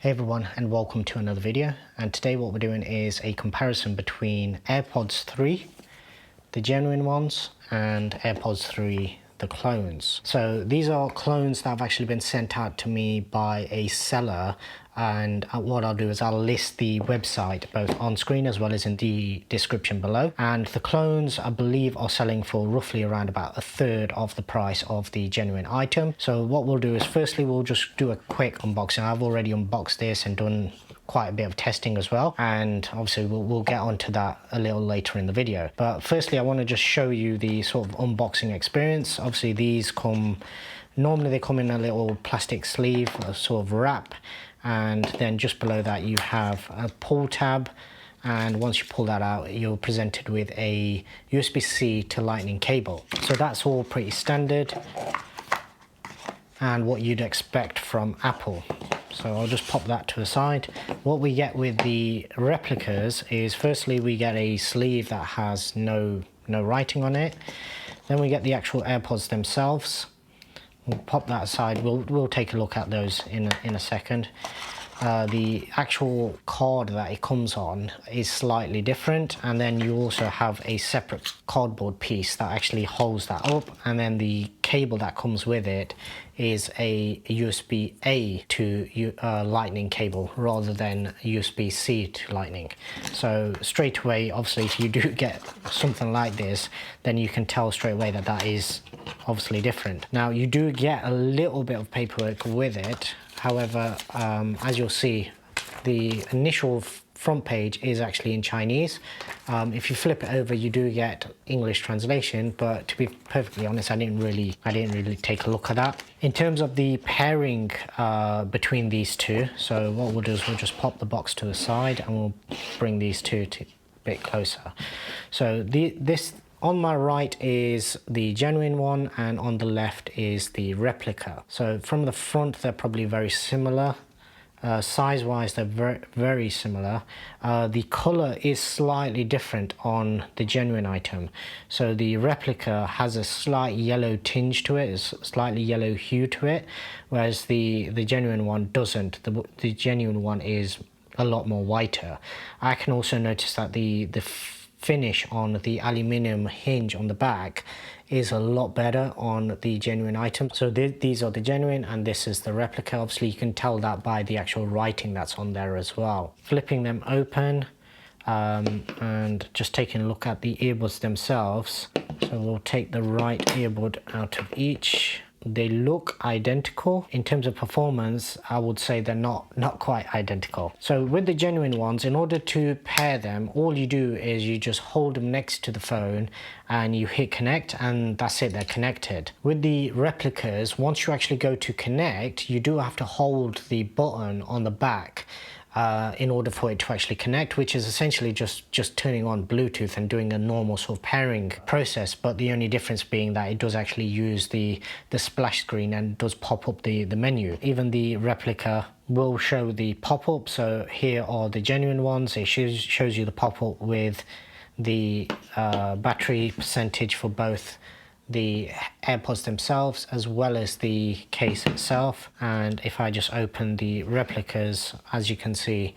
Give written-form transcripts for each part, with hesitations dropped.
Hey everyone, and welcome to another video. And today what we're doing is a comparison between Airpods 3, the genuine ones, and Airpods 3, the clones. So these are clones that have actually been sent out to me by a seller, and what I'll do is I'll list the website both on screen as well as in the description below. And the clones, I believe, are selling for roughly around about a third of the price of the genuine item. So what we'll do is firstly we'll just do a quick unboxing. I've already unboxed this and done quite a bit of testing as well, and obviously we'll get onto that a little later in the video. But firstly I want to just show you the sort of unboxing experience. Obviously these normally they come in a little plastic sleeve, a sort of wrap, and then just below that you have a pull tab, and once you pull that out you're presented with a USB-C to lightning cable. So that's all pretty standard and what you'd expect from Apple. So I'll just pop that to the side. What we get with the replicas is firstly we get a sleeve that has no writing on it. Then we get the actual AirPods themselves. We'll pop that aside. We'll take a look at those in a second. The actual card that it comes on is slightly different, and then you also have a separate cardboard piece that actually holds that up, and then the cable that comes with it is a USB-A to lightning cable rather than USB-C to lightning. So straight away, obviously if you do get something like this, then you can tell straight away that that is obviously different. Now you do get a little bit of paperwork with it. However, as you'll see, the initial front page is actually in Chinese. If you flip it over, you do get English translation, but to be perfectly honest, I didn't really take a look at that. In terms of the pairing between these two, so what we'll do is we'll just pop the box to the side and we'll bring these two a bit closer. So this on my right is the genuine one, and on the left is the replica. So from the front, they're probably very similar. Size-wise, they're very similar. The color is slightly different on the genuine item. So the replica has a slight yellow tinge to it, a slightly yellow hue to it, whereas the genuine one doesn't. The genuine one is a lot more whiter. I can also notice that the finish on the aluminium hinge on the back is a lot better on the genuine item. So these are the genuine and this is the replica. Obviously you can tell that by the actual writing that's on there as well. Flipping them open and just taking a look at the earbuds themselves. So we'll take the right earbud out of each. They look identical. In terms of performance, I would say they're not quite identical. So with the genuine ones, in order to pair them, all you do is you just hold them next to the phone and you hit connect, and that's it, they're connected. With the replicas, once you actually go to connect, you do have to hold the button on the back in order for it to actually connect, which is essentially just turning on Bluetooth and doing a normal sort of pairing process, but the only difference being that it does actually use the splash screen and does pop up the menu. Even the replica will show the pop-up. So here are the genuine ones. It shows you the pop-up with the battery percentage for both the AirPods themselves as well as the case itself. And if I just open the replicas, as you can see,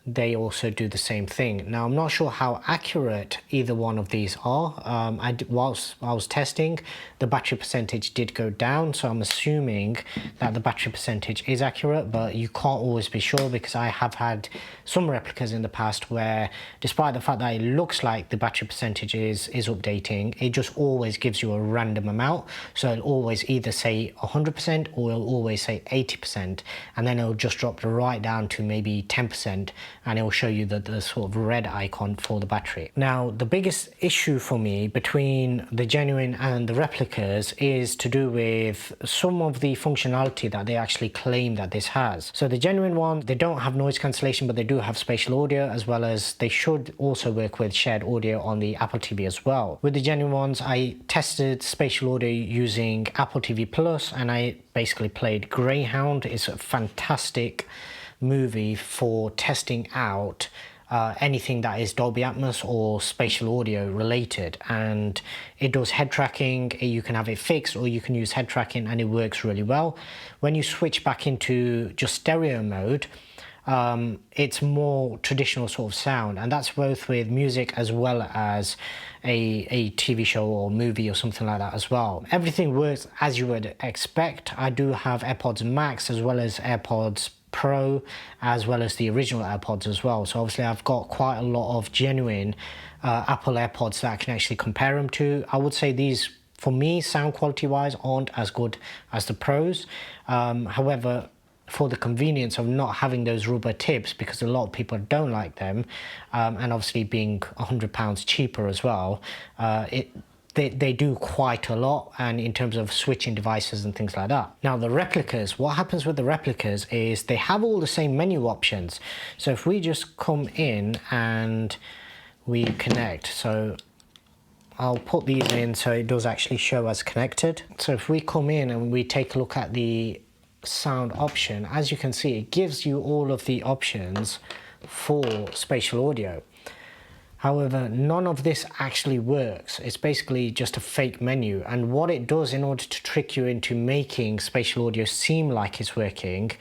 they also do the same thing. Now I'm not sure how accurate either one of these are. Whilst I was testing, the battery percentage did go down, so I'm assuming that the battery percentage is accurate, but you can't always be sure, because I have had some replicas in the past where despite the fact that it looks like the battery percentage is updating, it just always gives you a random amount. So it'll always either say 100% or it'll always say 80%, and then it'll just drop right down to maybe 10%, and it will show you the sort of red icon for the battery. Now the biggest issue for me between the genuine and the replicas is to do with some of the functionality that they actually claim that this has. So the genuine one, they don't have noise cancellation, but they do have spatial audio, as well as they should also work with shared audio on the Apple TV as well. With the genuine ones, I tested spatial audio using Apple TV Plus, and I basically played Greyhound. It's a fantastic movie for testing out anything that is Dolby Atmos or spatial audio related, and it does head tracking. You can have it fixed or you can use head tracking and it works really well. When you switch back into just stereo mode, it's more traditional sort of sound, and that's both with music as well as a TV show or movie or something like that as well. Everything works as you would expect. I do have AirPods Max as well as AirPods Pro as well as the original AirPods as well, so obviously I've got quite a lot of genuine Apple AirPods that I can actually compare them to. I would say these, for me, sound quality wise aren't as good as the Pros. However, for the convenience of not having those rubber tips, because a lot of people don't like them, and obviously being £100 cheaper as well, they do quite a lot, and in terms of switching devices and things like that. Now the Replicas, what happens with the Replicas is they have all the same menu options. So if we just come in and we connect, so I'll put these in so it does actually show as connected. So if we come in and we take a look at the sound option, as you can see, it gives you all of the options for spatial audio. However, none of this actually works. It's basically just a fake menu, and what it does in order to trick you into making spatial audio seem like it's working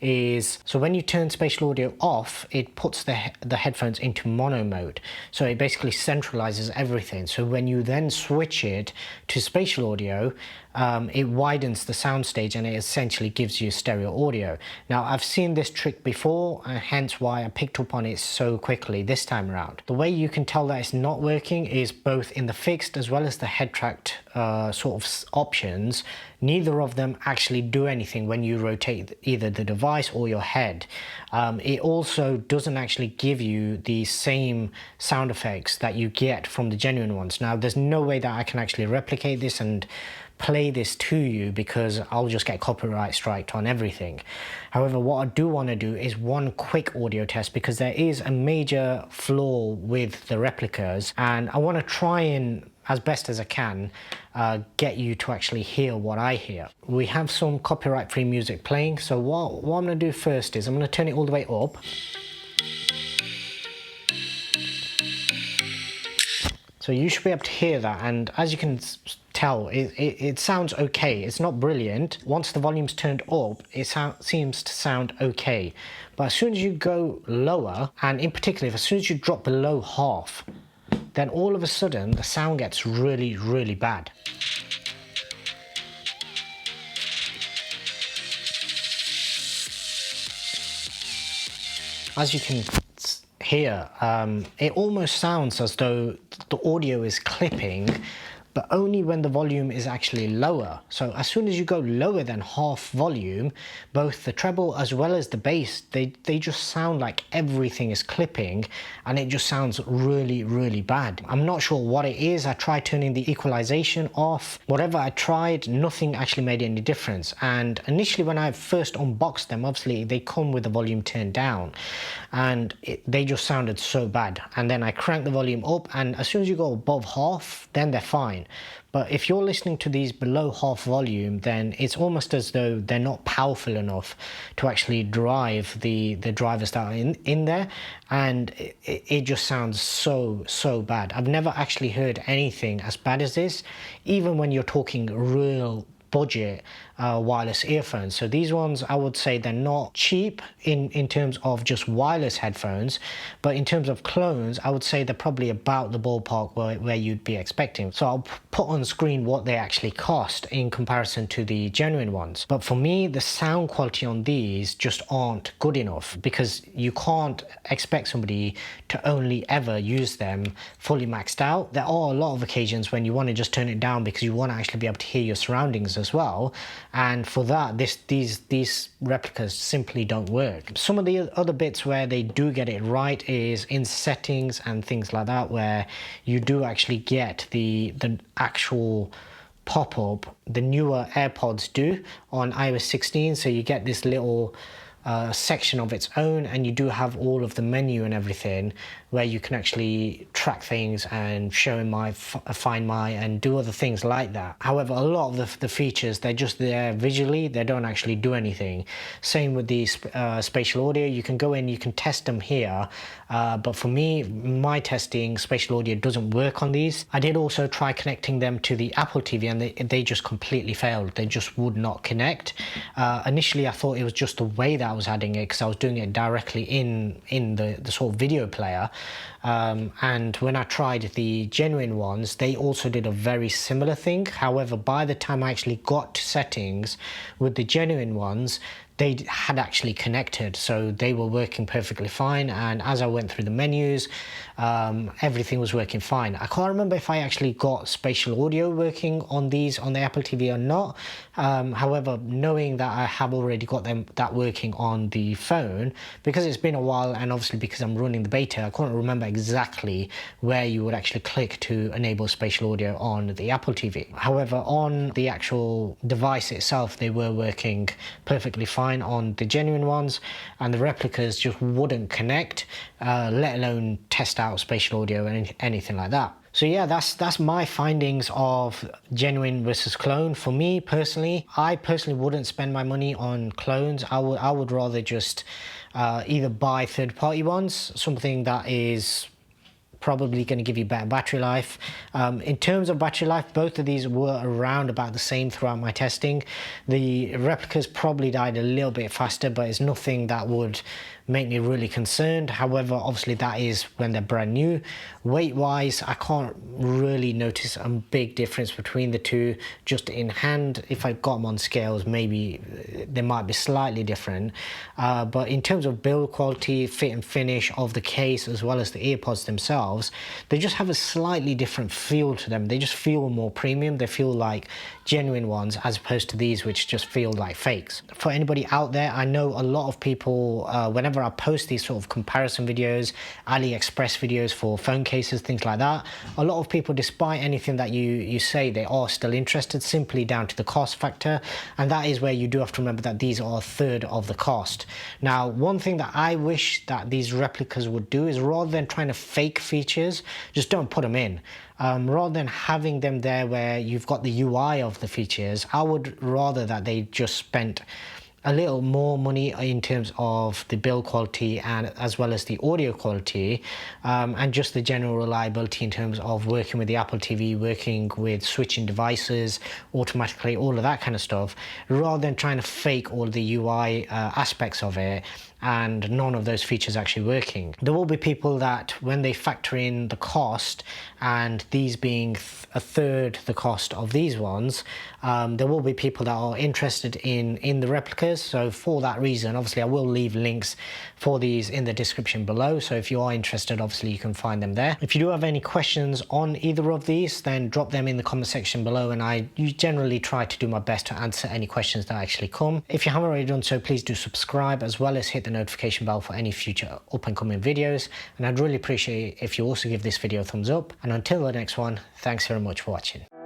is, so when you turn spatial audio off, it puts the headphones into mono mode. So it basically centralizes everything. So when you then switch it to spatial audio, it widens the soundstage and it essentially gives you stereo audio. Now I've seen this trick before, and hence why I picked up on it so quickly this time around. The way you can tell that it's not working is both in the fixed as well as the head tracked sort of options. Neither of them actually do anything when you rotate either the device or your head. It also doesn't actually give you the same sound effects that you get from the genuine ones. Now there's no way that I can actually replicate this and play this to you because I'll just get copyright striked on everything. However, what I do want to do is one quick audio test, because there is a major flaw with the Replicas, and I want to try and, as best as I can, get you to actually hear what I hear. We have some copyright-free music playing, so what I'm going to do first is I'm going to turn it all the way up. So you should be able to hear that, and as you can tell, it sounds okay. It's not brilliant. Once the volume's turned up, it seems to sound okay. But as soon as you go lower, and in particular, as soon as you drop below half, then all of a sudden the sound gets really, really bad. As you can hear, it almost sounds as though the audio is clipping, but only when the volume is actually lower. So as soon as you go lower than half volume, both the treble as well as the bass, they just sound like everything is clipping, and it just sounds really, really bad. I'm not sure what it is. I tried turning the equalization off. Whatever I tried, nothing actually made any difference. And initially when I first unboxed them, obviously they come with the volume turned down, and they just sounded so bad. And then I cranked the volume up, and as soon as you go above half, then they're fine. But if you're listening to these below half volume, then it's almost as though they're not powerful enough to actually drive the drivers that are in there, and it just sounds so bad. I've never actually heard anything as bad as this, even when you're talking real budget wireless earphones. So these ones, I would say they're not cheap in terms of just wireless headphones, but in terms of clones, I would say they're probably about the ballpark where you'd be expecting. So I'll put on screen what they actually cost in comparison to the genuine ones. But for me, the sound quality on these just aren't good enough, because you can't expect somebody to only ever use them fully maxed out. There are a lot of occasions when you want to just turn it down because you want to actually be able to hear your surroundings as well, and for that these replicas simply don't work. Some of the other bits where they do get it right is in settings and things like that, where you do actually get the actual pop-up. The newer AirPods do on iOS 16, so you get this little section of its own, and you do have all of the menu and everything where you can actually track things and show in my Find My and do other things like that. However, a lot of the features, they're just there visually, they don't actually do anything. Same with the spatial audio. You can go in, you can test them here, but for me, my testing, spatial audio doesn't work on these. I did also try connecting them to the Apple TV, and they just completely failed. They just would not connect. Initially I thought it was just the way that I was adding it, because I was doing it directly in the sort of video player, and when I tried the genuine ones, they also did a very similar thing. However, by the time I actually got to settings with the genuine ones, they had actually connected, so they were working perfectly fine, and as I went through the menus, everything was working fine. I can't remember if I actually got spatial audio working on these on the Apple TV or not. However, knowing that I have already got that working on the phone, because it's been a while, and obviously because I'm running the beta, I couldn't remember exactly where you would actually click to enable spatial audio on the Apple TV. However, on the actual device itself, they were working perfectly fine on the genuine ones, and the replicas just wouldn't connect, let alone test out spatial audio and anything like that. So yeah, that's my findings of genuine versus clone. For me personally, I personally wouldn't spend my money on clones. I would rather just either buy third-party ones, something that is probably going to give you better battery life. In terms of battery life, both of these were around about the same throughout my testing. The replicas probably died a little bit faster, but it's nothing that would make me really concerned. However, obviously that is when they're brand new. Weight wise, I can't really notice a big difference between the two. Just in hand, if I got them on scales, maybe they might be slightly different, but in terms of build quality, fit and finish of the case, as well as the earpods themselves, they just have a slightly different feel to them. They just feel more premium. They feel like genuine ones, as opposed to these, which just feel like fakes. For anybody out there, I know a lot of people, whenever I post these sort of comparison videos, AliExpress videos for phone cases, things like that, a lot of people, despite anything that you say, they are still interested, simply down to the cost factor. And that is where you do have to remember that these are a third of the cost. Now, one thing that I wish that these replicas would do is, rather than trying to fake features, just don't put them in. Rather than having them there where you've got the UI of the features, I would rather that they just spent a little more money in terms of the build quality, and as well as the audio quality, and just the general reliability in terms of working with the Apple TV, working with switching devices automatically, all of that kind of stuff, rather than trying to fake all the UI aspects of it and none of those features actually working. There will be people that, when they factor in the cost, and these being a third the cost of these ones, there will be people that are interested in the replicas. So for that reason, obviously I will leave links for these in the description below, so if you are interested, obviously you can find them there. If you do have any questions on either of these, then drop them in the comment section below, and I generally try to do my best to answer any questions that actually come. If you haven't already done so, please do subscribe, as well as hit the notification bell for any future up and coming videos, and I'd really appreciate it if you also give this video a thumbs up. And until the next one, thanks very much for watching.